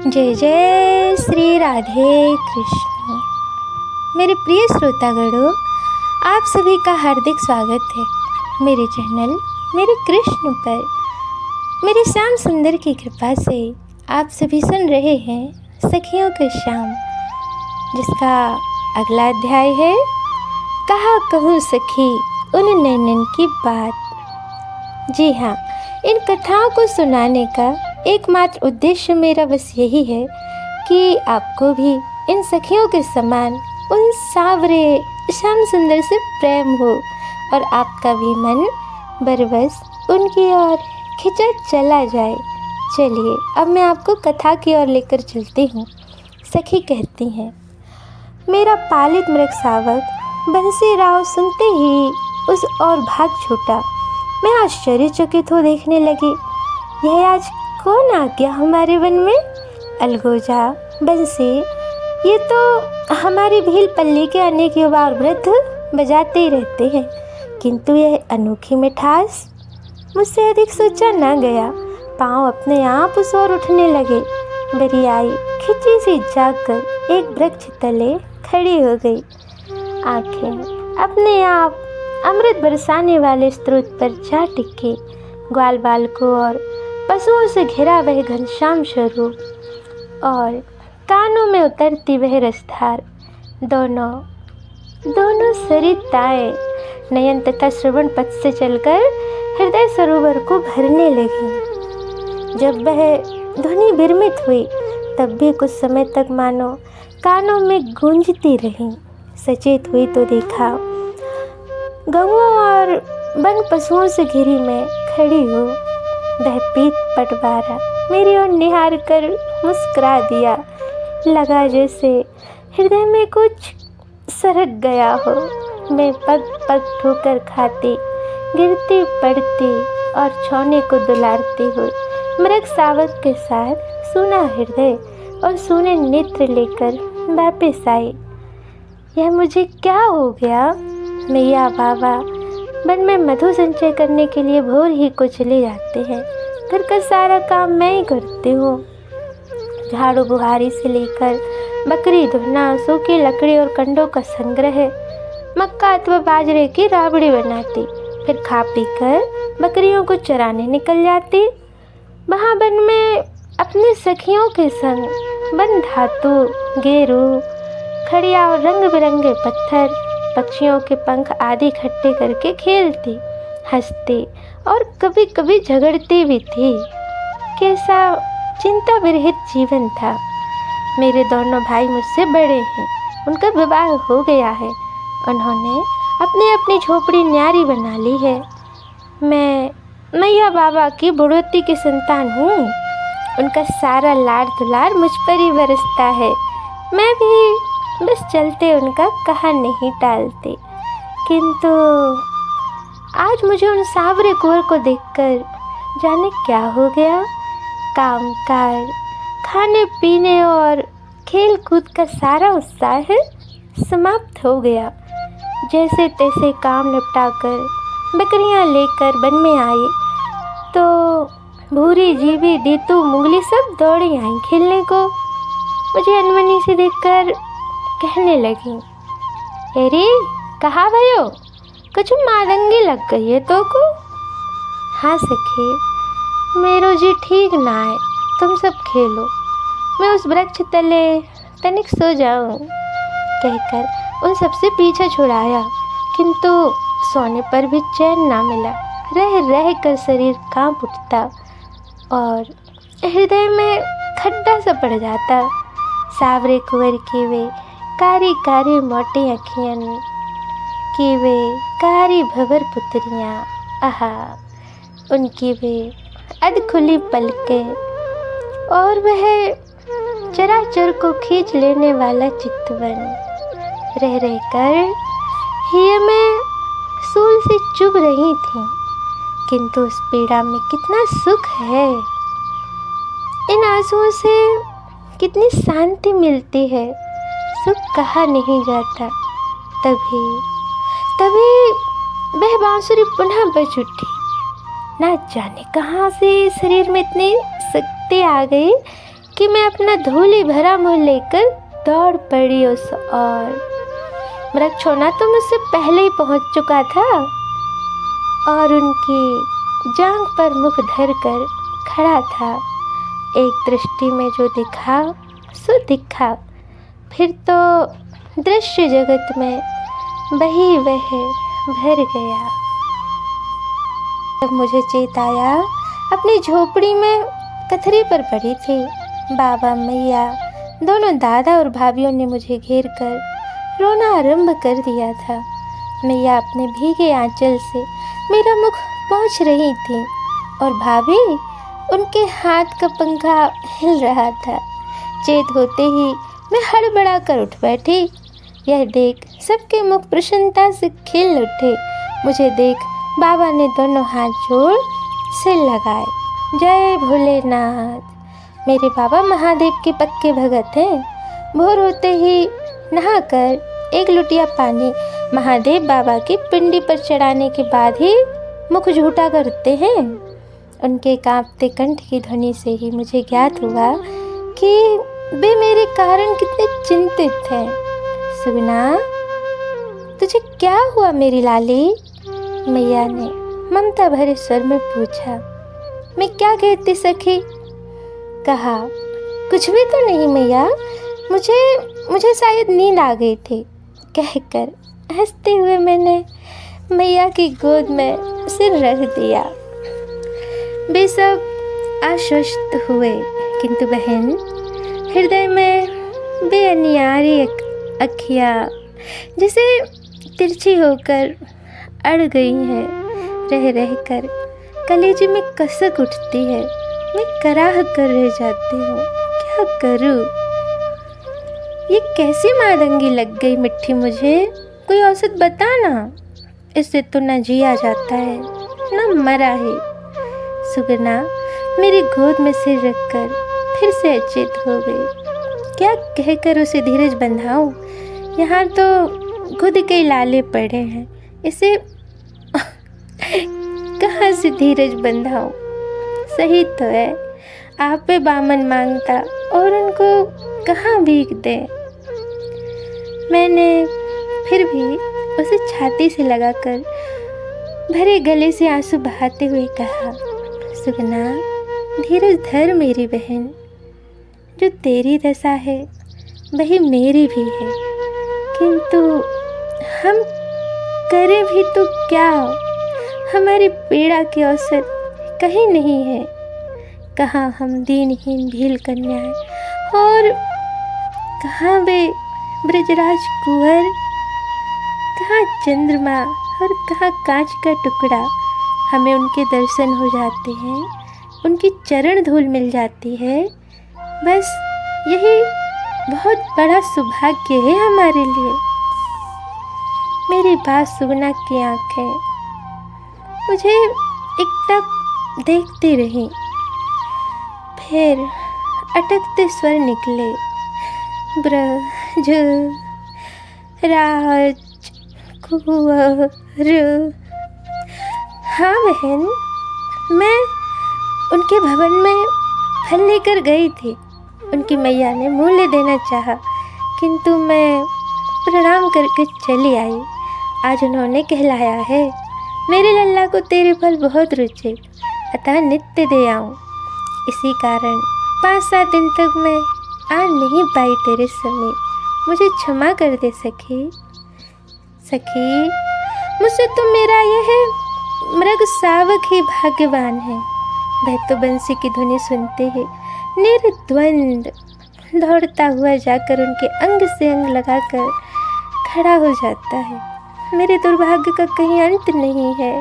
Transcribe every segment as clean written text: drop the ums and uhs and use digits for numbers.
जय जय श्री राधे कृष्ण। मेरे प्रिय श्रोतागणों, आप सभी का हार्दिक स्वागत है मेरे चैनल मेरे कृष्ण पर। मेरे श्याम सुंदर की कृपा से आप सभी सुन रहे हैं सखियों के श्याम, जिसका अगला अध्याय है कहा कहूँ सखी उन नैनन की बात। जी हाँ, इन कथाओं को सुनाने का एकमात्र उद्देश्य मेरा बस यही है कि आपको भी इन सखियों के समान उन सावरे श्याम सुंदर से प्रेम हो और आपका भी मन बरबस उनकी ओर खिंचा चला जाए। चलिए अब मैं आपको कथा की ओर लेकर चलती हूँ। सखी कहती हैं, मेरा पालित मृग सावक बंसी राव सुनते ही उस ओर भाग छूटा। मैं आश्चर्यचकित हो देखने लगी, यह आज कौन आ गया हमारे वन में? अलगोजा, बंसी, ये तो हमारी भील पल्ली के अनेक युवा और वृद्ध बजाते ही रहते हैं, किंतु यह अनोखी मिठास मुझसे अधिक सोचा न गया। पाँव अपने आप उस ओर उठने लगे। बरियाई खिंची सी जाकर एक वृक्ष तले खड़ी हो गई। आंखें अपने आप अमृत बरसाने वाले स्रोत पर जा टिकी। ग्वाल बालकों और पशुओं से घिरा वह घनश्याम स्वरूप और कानों में उतरती वह रसधार, दोनों सरिताएं नयन तथा श्रवण पथ से चलकर हृदय सरोवर को भरने लगी। जब वह ध्वनि विरमित हुई तब भी कुछ समय तक मानो कानों में गूंजती रही। सचेत हुई तो देखा गऊओं और वन पशुओं से घिरी मैं खड़ी हूँ। वह पीठ पटवारा मेरी ओर निहार कर मुस्कुरा दिया। लगा जैसे हृदय में कुछ सरक गया हो। मैं पग पग ठोकर खाती, गिरती पड़ती और छौने को दुलारती हुई मृग सावक के साथ सूना हृदय और सूने नेत्र लेकर वापस आई। यह मुझे क्या हो गया? मैया बाबा वन में मधु संचय करने के लिए भोर ही को चले जाते हैं। घर का सारा काम मैं ही करती हूँ। झाड़ू बुहारी से लेकर बकरी धोना, सूखी लकड़ी और कंडों का संग्रह, मक्का अथवा बाजरे की राबड़ी बनाती, फिर खा पी कर बकरियों को चराने निकल जाती। वहाँ वन में अपनी सखियों के संग वन धातु, गेरू, खड़िया और रंग बिरंगे पत्थर, पक्षियों के पंख आदि इकट्ठे करके खेलती, हंसती और कभी कभी झगड़ती भी थी। कैसा चिंता विरहित जीवन था। मेरे दोनों भाई मुझसे बड़े हैं, उनका विवाह हो गया है। उन्होंने अपनी अपनी झोपड़ी न्यारी बना ली है। मैं मैया बाबा की बुढ़ोती की संतान हूँ। उनका सारा लाड दुलार मुझ पर ही बरसता है। मैं भी बस चलते उनका कहा नहीं टालते। किंतु आज मुझे उन सावरे कुंवर को देखकर जाने क्या हो गया। काम काज, खाने पीने और खेल कूद का सारा उत्साह समाप्त हो गया। जैसे तैसे काम निपटाकर बकरियां लेकर वन में आई तो भूरी, जीवी, दीतू, मुगली सब दौड़ी आई खेलने को। मुझे अनमनी से देखकर कहने लगी, अरे कहाँ भयो, कुछ मादंगी लग गई है तो को? हाँ सखी, मेरो जी ठीक ना है, तुम सब खेलो, मैं उस वृक्ष तले तनिक सो जाऊं, कहकर उन सबसे पीछा छुड़ाया। किंतु सोने पर भी चैन ना मिला। रह रह कर शरीर कांप उठता और हृदय में खड्डा सा पड़ जाता। सावरे कुंवर की वे कारी कारी मोटी अखियाँ की वे कारी भंवर पुतरियाँ, आहा उनकी वे अधखुली पलकें और वह चराचर को खींच लेने वाला चितवन। रह रह कर हिय में सूल से चुभ रही थी, किंतु उस पीड़ा में कितना सुख है। इन आंसुओं से कितनी शांति मिलती है, सुख कहा नहीं जाता। तभी वह बांसुरी पुनः बज उठी। ना जाने कहाँ से शरीर में इतनी शक्ति आ गई कि मैं अपना धूली भरा मुँह लेकर दौड़ पड़ी उस ओर। मृगछोना तो मुझसे पहले ही पहुंच चुका था और उनकी जांघ पर मुख धर कर खड़ा था। एक दृष्टि में जो दिखा सो दिखा, फिर तो दृश्य जगत में वही वह भर गया। जब मुझे चेत आया, अपनी झोपड़ी में कथरी पर पड़ी थी। बाबा मैया दोनों दादा और भाभीयों ने मुझे घेर कर रोना आरंभ कर दिया था। मैया अपने भीगे आंचल से मेरा मुख पोंछ रही थी और भाभी उनके हाथ का पंखा हिल रहा था। चेत होते ही मैं हड़बड़ा कर उठ बैठी। यह देख सबके मुख प्रसन्नता से खिल उठे। मुझे देख बाबा ने दोनों हाथ जोड़ सिर लगाए। जय भोलेनाथ। मेरे बाबा महादेव के पक्के भगत हैं। भोर होते ही नहाकर एक लुटिया पानी महादेव बाबा की पिंडी पर चढ़ाने के बाद ही मुख झूठा करते हैं। उनके कांपते कंठ की ध्वनि से ही मुझे ज्ञात हुआ कि वे मेरे कारण कितने चिंतित हैं। सुगना, तुझे क्या हुआ मेरी लाली? मैया ने ममता भरे स्वर में पूछा। मैं क्या कहती सखी? कहा, कुछ भी तो नहीं मैया, मुझे शायद नींद आ गई थी, कहकर हंसते हुए मैंने मैया की गोद में सिर रख दिया। वे सब आश्वस्त हुए, किंतु बहन हृदय में बेअनियारी अखियाँ जैसे तिरछी होकर अड़ गई हैं, रह रह कर कलेजे में कसक उठती है। मैं कराह कर रह जाती हूँ, क्या करूँ? ये कैसी मादंगी लग गई मिट्टी मुझे, कोई औषध बता ना। इससे तो न जिया जाता है न मरा है। सुगना मेरी गोद में सिर रखकर फिर से अचेत हो गई। क्या कहकर उसे धीरज बंधाऊं? यहाँ तो खुद के लाले पड़े हैं, इसे कहाँ से धीरज बंधाऊं? सही तो है, आप पे बामन मांगता और उनको कहाँ भीख दे। मैंने फिर भी उसे छाती से लगाकर भरे गले से आंसू बहाते हुए कहा, सुगना धीरज धर मेरी बहन, जो तेरी दशा है वही मेरी भी है, किंतु हम करें भी तो क्या? हमारी पीड़ा के अवसर कहीं नहीं है। कहाँ हम दीनहीन भील कन्या हैं और कहाँ वे ब्रजराज कुंवर, कहाँ चंद्रमा और कहाँ कांच का टुकड़ा। हमें उनके दर्शन हो जाते हैं, उनकी चरण धूल मिल जाती है, बस यही बहुत बड़ा सौभाग्य है हमारे लिए। मेरी बात सुगना की आंखें मुझे एकटक देखती रही, फिर अटकते स्वर निकले, ब्रज राज कुंवर। हाँ बहन, मैं उनके भवन में फल लेकर गई थी। उनकी मैया ने मूल्य देना चाहा, किंतु मैं प्रणाम करके चली आई। आज उन्होंने कहलाया है, मेरे लल्ला को तेरे फल बहुत रुचे, अतः नित्य दे आऊँ। इसी कारण 5-7 दिन तक मैं आ नहीं पाई तेरे समीप, मुझे क्षमा कर दे सखी। सखी, मुझसे तो मेरा यह मृग शावक ही भाग्यवान है। वह तो बंसी की धुनी सुनते ही निर्द्वंद दौड़ता हुआ जाकर उनके अंग से अंग लगाकर खड़ा हो जाता है। मेरे दुर्भाग्य का कहीं अंत नहीं है।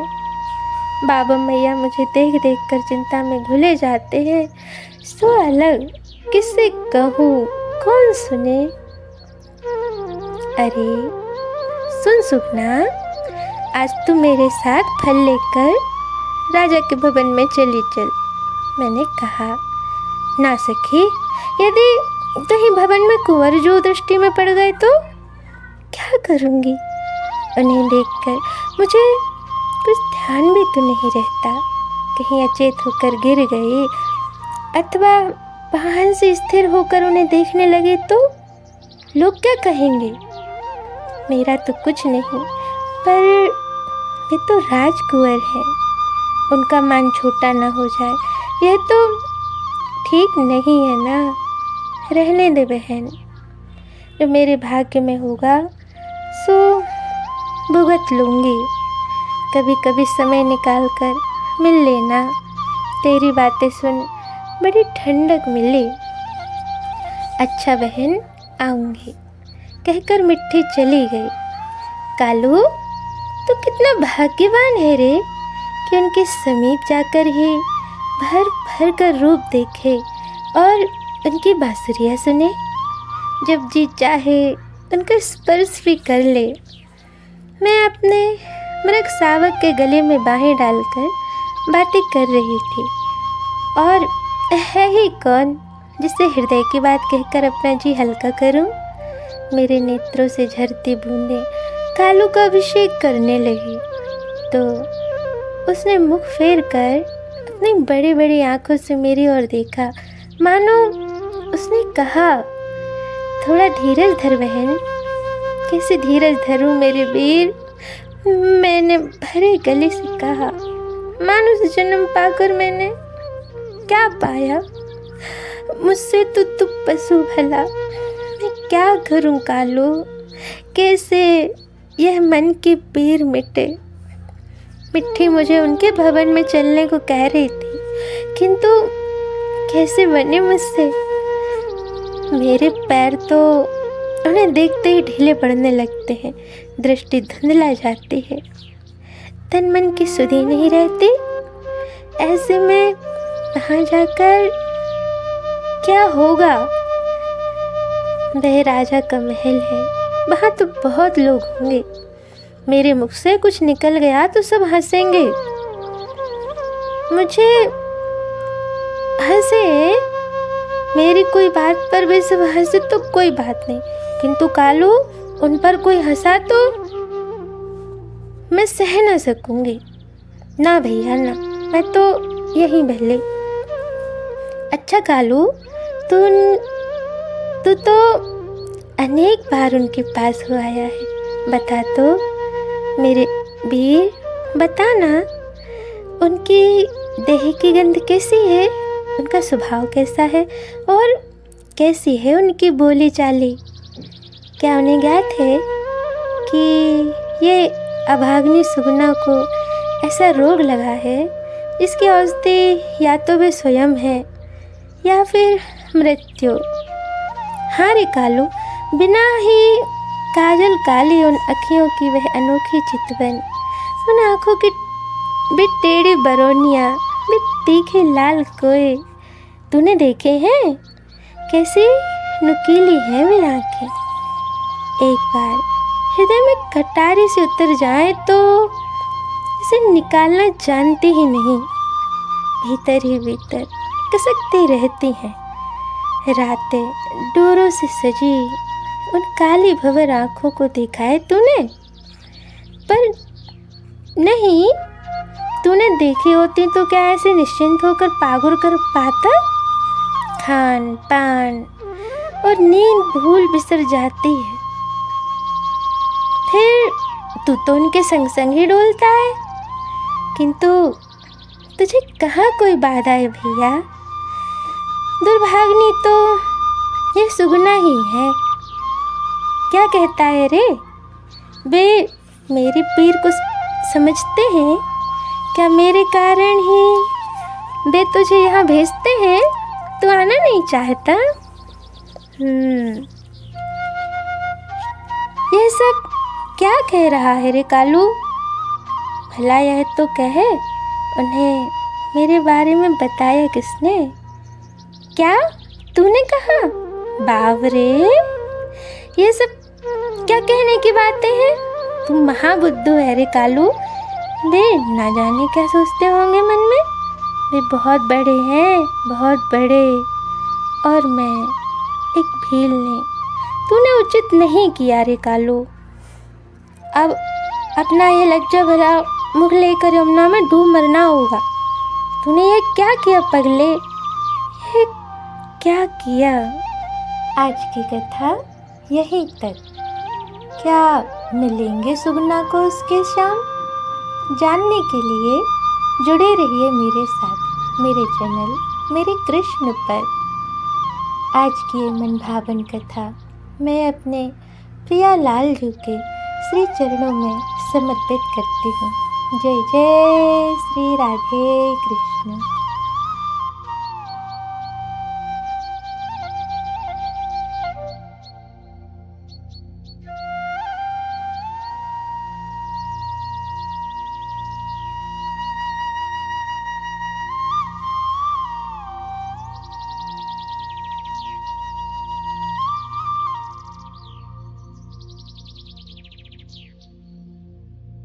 बाबा मैया मुझे देख देख कर चिंता में घुले जाते हैं। सो अलग किससे कहूँ, कौन सुने? अरे सुन सुगना, आज तू मेरे साथ फल लेकर राजा के भवन में चली चल। मैंने कहा, ना सखी, यदि कहीं भवन में कुंवर जो दृष्टि में पड़ गए तो क्या करूँगी? उन्हें देखकर मुझे कुछ ध्यान भी तो नहीं रहता, कहीं अचेत होकर गिर गए अथवा वाहन से स्थिर होकर उन्हें देखने लगे तो लोग क्या कहेंगे? मेरा तो कुछ नहीं, पर वे तो राजकुंवर हैं, उनका मान छोटा ना हो जाए, यह तो ठीक नहीं है ना। रहने दे बहन, जो मेरे भाग्य में होगा सो भुगत लूँगी। कभी कभी समय निकाल कर मिल लेना, तेरी बातें सुन बड़ी ठंडक मिली। अच्छा बहन, आऊँगी, कहकर मिट्टी चली गई। कालू तो कितना भाग्यवान है रे कि उनके समीप जाकर ही भर भर कर रूप देखे और उनकी बांसुरियाँ सुने। जब जी चाहे उनका स्पर्श भी कर ले। मैं अपने मृग शावक के गले में बाहें डालकर बातें कर रही थी, और है ही कौन जिससे हृदय की बात कहकर अपना जी हल्का करूं। मेरे नेत्रों से झरती बूंदें कालू का अभिषेक करने लगी तो उसने मुख फेर कर अपनी बड़ी बड़ी आंखों से मेरी ओर देखा, मानो उसने कहा, थोड़ा धीरज धर बहन। कैसे धीरज धरूं मेरे वीर? मैंने भरे गले से कहा, मानुष जन्म पाकर मैंने क्या पाया? मुझसे तो तू पशु भला, मैं क्या करूं कालू? कैसे यह मन की पीर मिटे? मिट्टी मुझे उनके भवन में चलने को कह रही थी, किंतु कैसे बने मुझसे? मेरे पैर तो उन्हें देखते ही ढीले पड़ने लगते हैं, दृष्टि धुंधला जाती है, तन मन की सुधि नहीं रहती। ऐसे में वहाँ जाकर क्या होगा? वह राजा का महल है, वहाँ तो बहुत लोग होंगे, मेरे मुख से कुछ निकल गया तो सब हंसेंगे। मुझे हंसे, मेरी कोई बात पर भी सब हंसे तो कोई बात नहीं, किंतु कालू उन पर कोई हंसा तो मैं सह ना सकूंगी। ना भैया ना, मैं तो यहीं भले। अच्छा कालू, तू तो अनेक बार उनके पास हो आया है, बता तो मेरे वीर, बता ना, उनकी देह की गंध कैसी है? उनका स्वभाव कैसा है और कैसी है उनकी बोली चाली? क्या उन्हें ज्ञात है कि ये अभाग्नि सुगुना को ऐसा रोग लगा है जिसकी औषधि या तो वे स्वयं है या फिर मृत्यु? हाँ रे कालू, बिना ही काजल काली उन अखियों की वह अनोखी चितवन, उन आँखों की बे टेढ़ी बरौनियाँ, बे तीखे लाल कोए तूने देखे हैं? कैसी नुकीली है वे आँखें। एक बार हृदय में कटारी से उतर जाए तो इसे निकालना जानती ही नहीं, भीतर ही भीतर कसकती रहती हैं। रातें डोरों से सजी उन काली भंवर आँखों को देखा है तूने? पर नहीं, तूने देखी होती तो क्या ऐसे निश्चिंत होकर पागुर कर पाता? खान पान और नींद भूल बिसर जाती है, फिर तू तो उनके संग संग ही डोलता है, किंतु तुझे कहाँ कोई बाधा है भैया? दुर्भाग्नि तो ये सुगुना ही है। क्या कहता है रे? वे मेरी पीर को समझते हैं क्या? मेरे कारण ही वे तुझे यहाँ भेजते हैं, तू आना नहीं चाहता? यह सब क्या कह रहा है रे कालू? भला यह तो कहे, उन्हें मेरे बारे में बताया किसने? क्या तूने कहा? बावरे, ये सब क्या कहने की बातें हैं? तुम महाबुद्धू है रे कालू। वे ना जाने क्या सोचते होंगे मन में। वे बहुत बड़े हैं, बहुत बड़े, और मैं एक भील ने। तूने उचित नहीं किया रे कालू। अब अपना ये लज्जा भरा मुख लेकर यमुना में डूब मरना होगा। तूने ये क्या किया पगले? ये क्या किया। आज की कथा यहीं तक। क्या मिलेंगे सुगना को उसके शाम? जानने के लिए जुड़े रहिए मेरे साथ, मेरे चैनल मेरे कृष्ण पर। आज की ये मन भावन कथा मैं अपने प्रिया लाल जी के श्री चरणों में समर्पित करती हूँ। जय जय श्री राधे कृष्ण।